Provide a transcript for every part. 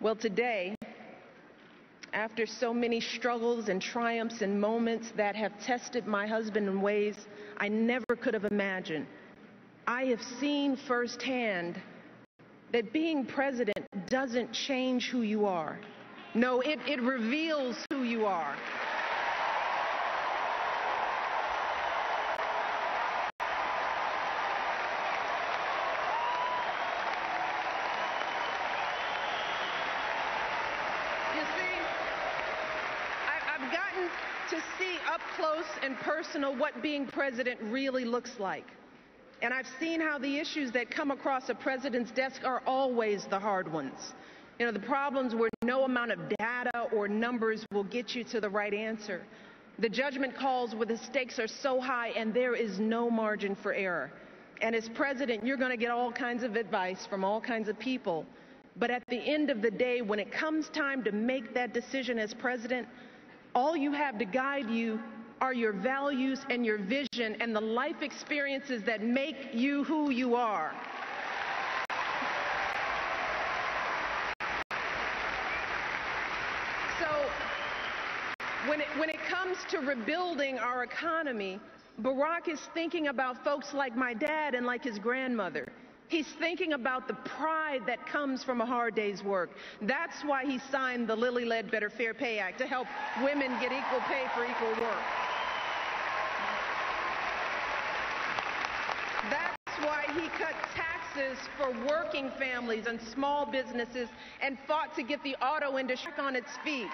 Well, today, after so many struggles and triumphs and moments that have tested my husband in ways I never could have imagined, I have seen firsthand that being president doesn't change who you are. No, it reveals who you are. You see, I've gotten to see up close and personal what being president really looks like. And I've seen how the issues that come across a president's desk are always the hard ones. You know, the problems where no amount of data or numbers will get you to the right answer. The judgment calls where the stakes are so high and there is no margin for error. And as president, you're going to get all kinds of advice from all kinds of people. But at the end of the day, when it comes time to make that decision as president, all you have to guide you are your values and your vision and the life experiences that make you who you are. So when it comes to rebuilding our economy, Barack is thinking about folks like my dad and like his grandmother. He's thinking about the pride that comes from a hard day's work. That's why he signed the Lilly Ledbetter Fair Pay Act, to help women get equal pay for equal work. That's why he cut taxes for working families and small businesses and fought to get the auto industry back on its feet.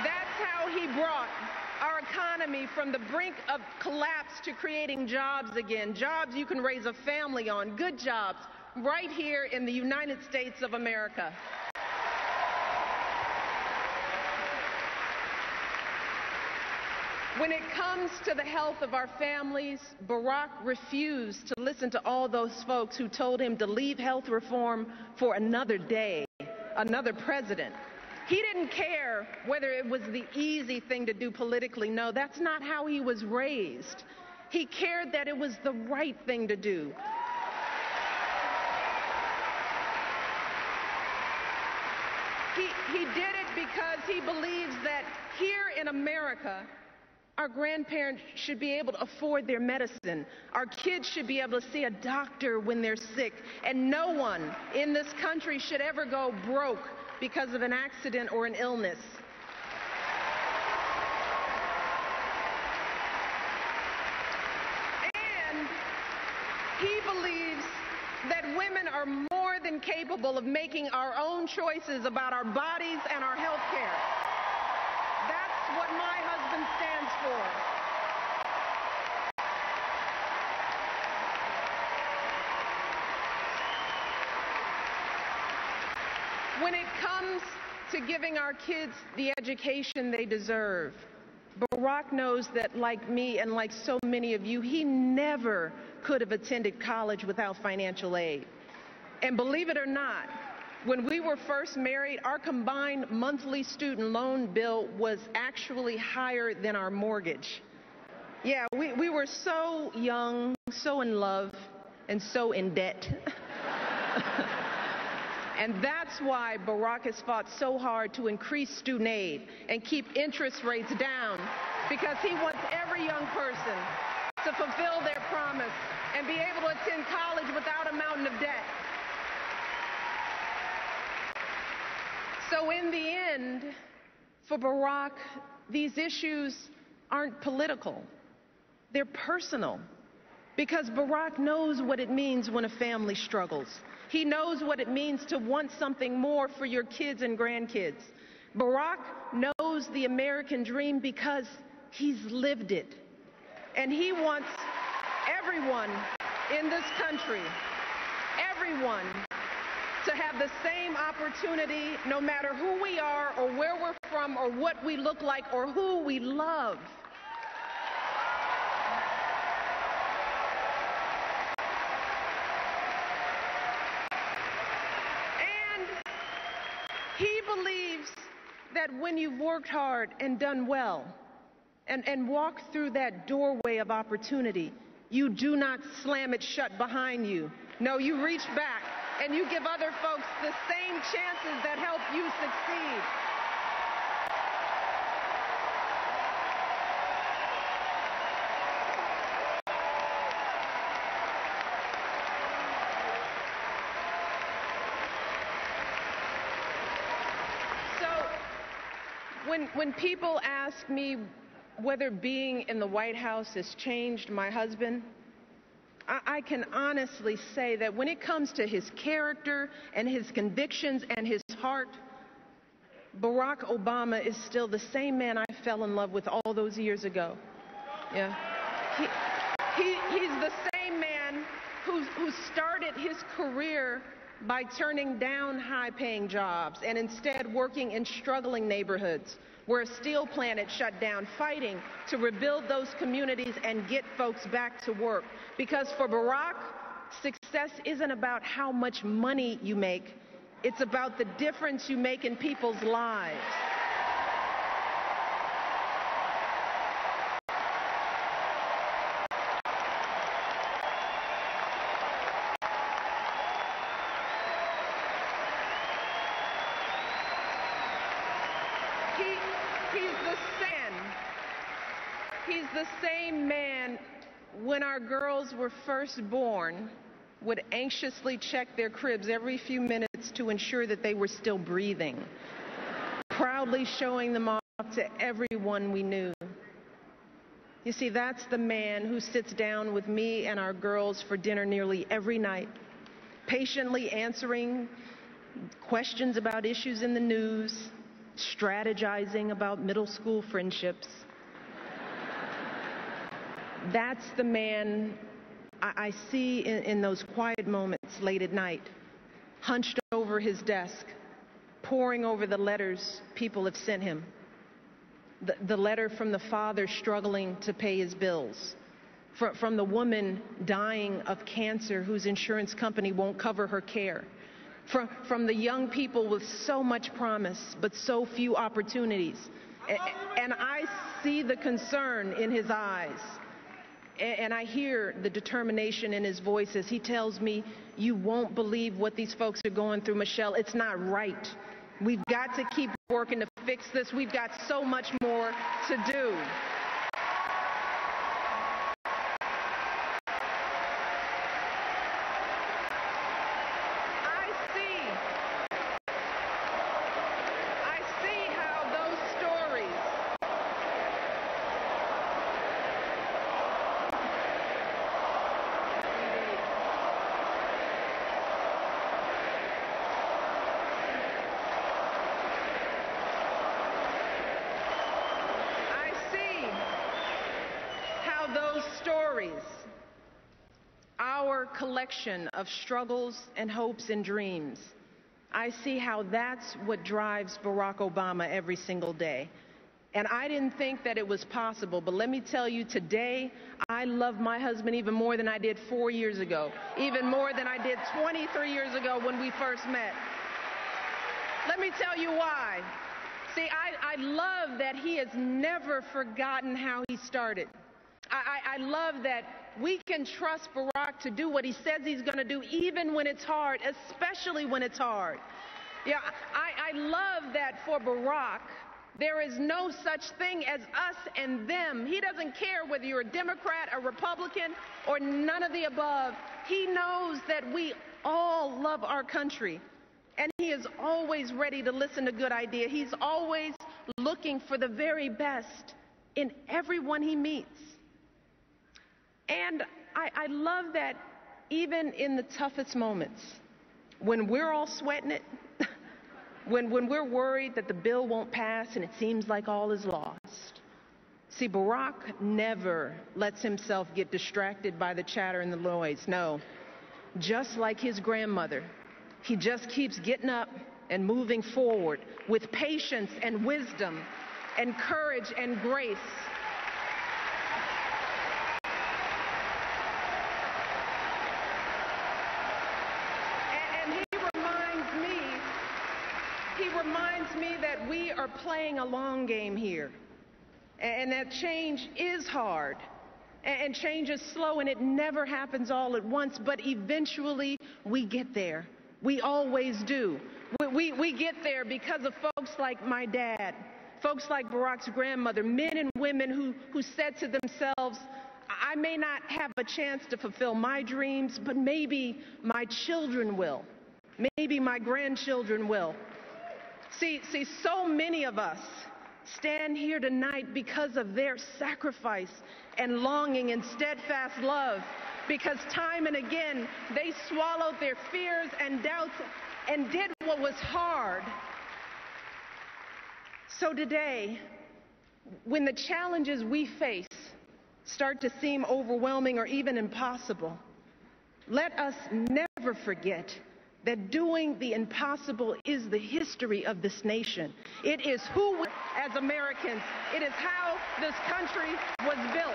That's how he brought our economy from the brink of collapse to creating jobs again, jobs you can raise a family on, good jobs, right here in the United States of America. When it comes to the health of our families, Barack refused to listen to all those folks who told him to leave health reform for another day, another president. He didn't care whether it was the easy thing to do politically. No, that's not how he was raised. He cared that it was the right thing to do. He did it because he believes that here in America, our grandparents should be able to afford their medicine. Our kids should be able to see a doctor when they're sick. And no one in this country should ever go broke because of an accident or an illness. And he believes that women are more than capable of making our own choices about our bodies and our health care. That's what my husband stands for. When it comes to giving our kids the education they deserve, Barack knows that, like me and like so many of you, he never could have attended college without financial aid. And believe it or not, when we were first married, our combined monthly student loan bill was actually higher than our mortgage. Yeah, we were so young, so in love, and so in debt. And that's why Barack has fought so hard to increase student aid and keep interest rates down, because he wants every young person to fulfill their promise and be able to attend college without a mountain of debt. So in the end, for Barack, these issues aren't political. They're personal, because Barack knows what it means when a family struggles. He knows what it means to want something more for your kids and grandkids. Barack knows the American dream because he's lived it. And he wants everyone in this country, everyone, to have the same opportunity, no matter who we are or where we're from or what we look like or who we love. He believes that when you've worked hard and done well and walked through that doorway of opportunity, you do not slam it shut behind you. No, you reach back and you give other folks the same chances that help you succeed. When people ask me whether being in the White House has changed my husband, I can honestly say that when it comes to his character and his convictions and his heart, Barack Obama is still the same man I fell in love with all those years ago. Yeah. He's the same man who started his career by turning down high-paying jobs and instead working in struggling neighborhoods where a steel plant had shut down, fighting to rebuild those communities and get folks back to work. Because for Barack, success isn't about how much money you make, it's about the difference you make in people's lives. He's the same man when our girls were first born would anxiously check their cribs every few minutes to ensure that they were still breathing, proudly showing them off to everyone we knew. You see, that's the man who sits down with me and our girls for dinner nearly every night, patiently answering questions about issues in the news, strategizing about middle school friendships. That's the man I see in those quiet moments late at night, hunched over his desk, poring over the letters people have sent him. The letter from the father struggling to pay his bills, from the woman dying of cancer whose insurance company won't cover her care, from the young people with so much promise but so few opportunities. And I see the concern in his eyes. And I hear the determination in his voice as he tells me, you won't believe what these folks are going through, Michelle. It's not right. We've got to keep working to fix this. We've got so much more to do. I see how those stories our collection of struggles and hopes and dreams. I see how that's what drives Barack Obama every single day. And I didn't think that it was possible, but let me tell you, today, I love my husband even more than I did 4 years ago, even more than I did 23 years ago when we first met. Let me tell you why. See, I love that he has never forgotten how he started. I love that we can trust Barack to do what he says he's going to do, even when it's hard, especially when it's hard. Yeah, I love that for Barack, there is no such thing as us and them. He doesn't care whether you're a Democrat, a Republican, or none of the above. He knows that we all love our country, and he is always ready to listen to good ideas. He's always looking for the very best in everyone he meets. And I love that even in the toughest moments, when we're all sweating it, when we're worried that the bill won't pass and it seems like all is lost. See, Barack never lets himself get distracted by the chatter and the noise. No, just like his grandmother, he just keeps getting up and moving forward with patience and wisdom and courage and grace. He reminds me that we are playing a long game here, and that change is hard, and change is slow, and it never happens all at once, but eventually we get there. We always do. We get there because of folks like my dad, folks like Barack's grandmother, men and women who said to themselves, I may not have a chance to fulfill my dreams, but maybe my children will. Maybe my grandchildren will. See, so many of us stand here tonight because of their sacrifice and longing and steadfast love, because time and again they swallowed their fears and doubts and did what was hard. So today, when the challenges we face start to seem overwhelming or even impossible, let us never forget that doing the impossible is the history of this nation. It is who we are as Americans. It is how this country was built.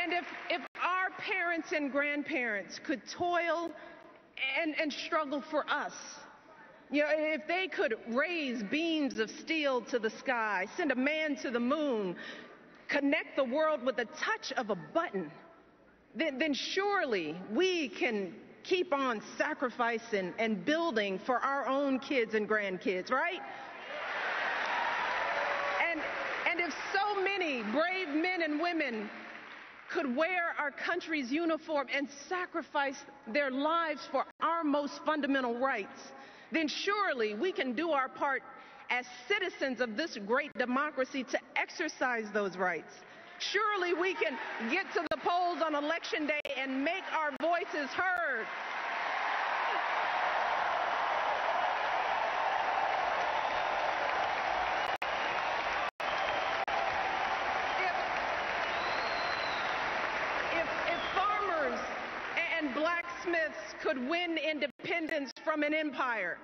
And if our parents and grandparents could toil and struggle for us, if they could raise beams of steel to the sky, send a man to the moon, connect the world with the touch of a button, then surely we can keep on sacrificing and building for our own kids and grandkids, right? And if so many brave men and women could wear our country's uniform and sacrifice their lives for our most fundamental rights, then surely we can do our part as citizens of this great democracy to exercise those rights. Surely we can get to the polls on Election Day and make our voices heard. If farmers and blacksmiths could win independence from an empire,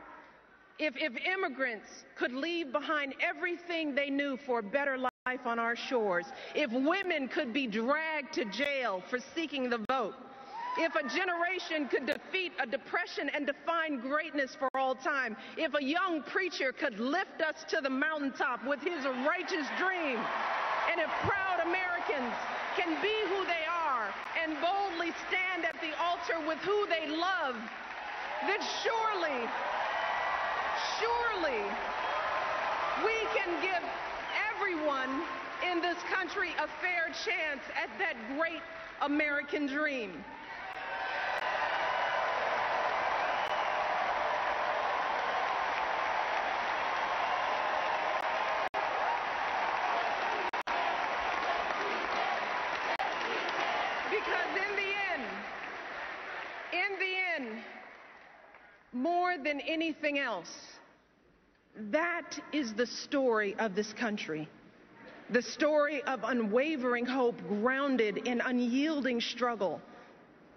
if immigrants could leave behind everything they knew for a better life on our shores, if women could be dragged to jail for seeking the vote, if a generation could defeat a depression and define greatness for all time, if a young preacher could lift us to the mountaintop with his righteous dream, and if proud Americans can be who they are and boldly stand at the altar with who they love, then surely we can give everyone in this country a fair chance at that great American dream. Because in the end, more than anything else, that is the story of this country. The story of unwavering hope grounded in unyielding struggle.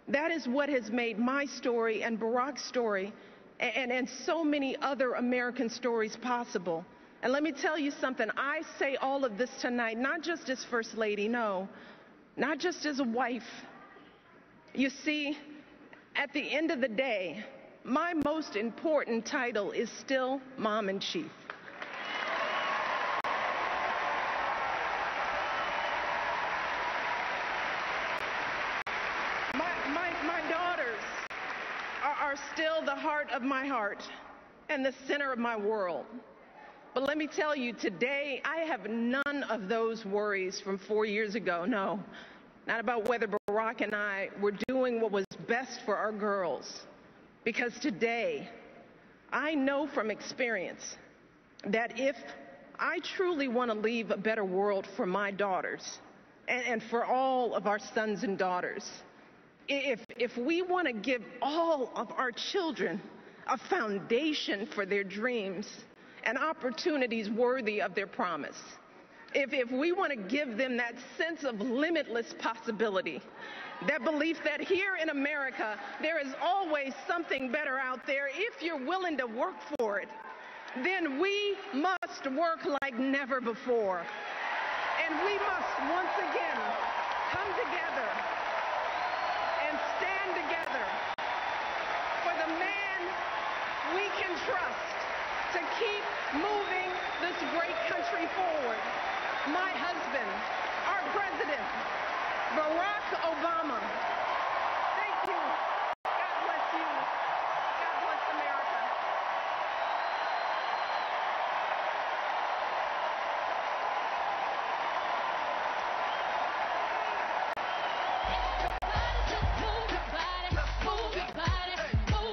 That is what has made my story and Barack's story and so many other American stories possible. And let me tell you something. I say all of this tonight, not just as First Lady, no, not just as a wife. You see, at the end of the day, my most important title is still Mom-in-Chief. My daughters are still the heart of my heart and the center of my world. But let me tell you, today I have none of those worries from 4 years ago. No, not about whether Barack and I were doing what was best for our girls. Because today, I know from experience that if I truly want to leave a better world for my daughters and for all of our sons and daughters, if we want to give all of our children a foundation for their dreams and opportunities worthy of their promise, if we want to give them that sense of limitless possibility, that belief that here in America there is always something better out there if you're willing to work for it, then we must work like never before. And we must once again come together and stand together for the man we can trust to keep moving forward my husband, our president, Barack Obama. Thank you.